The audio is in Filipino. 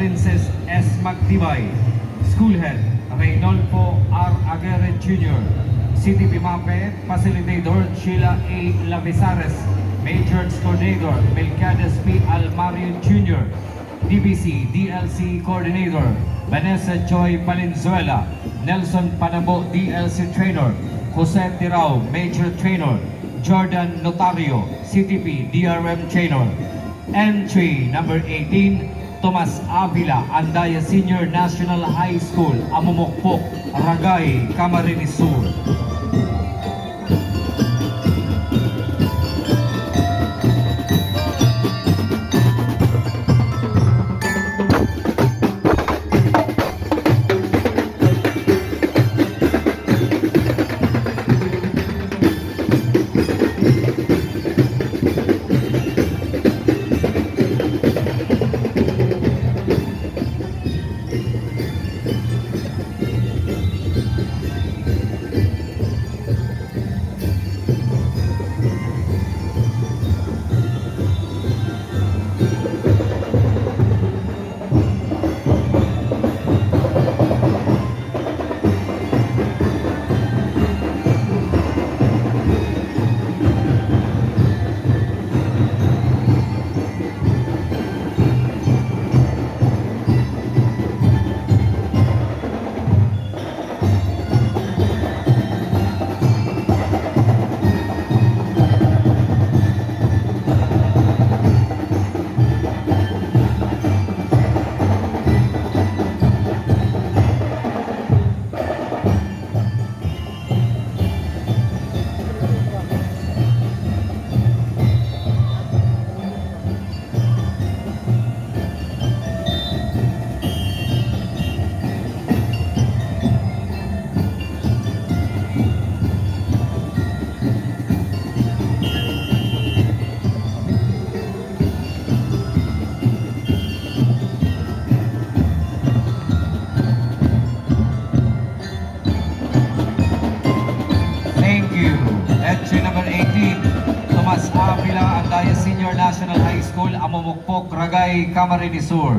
Princess S. Magtibay, School Head Reynolfo R. Aguirre Jr., CTP MAPEH Facilitator Sheila A. Lavisares, Major Coordinator Melquiades P. Almario Jr., DBC DLC Coordinator Vanessa Joy Valenzuela, Nelson Panabo DLC Trainer, Jose Tirao Major Trainer, Jordan Notario CTP DRRM Trainer. Entry number 18, Tomas Avila Andaya Sr. National High School, Amumokpok, Ragay, Camarines Sur. Entry number 18, Tomas Avila Andaya Sr. National High School, Amumokpok, Ragay, Camarines Sur.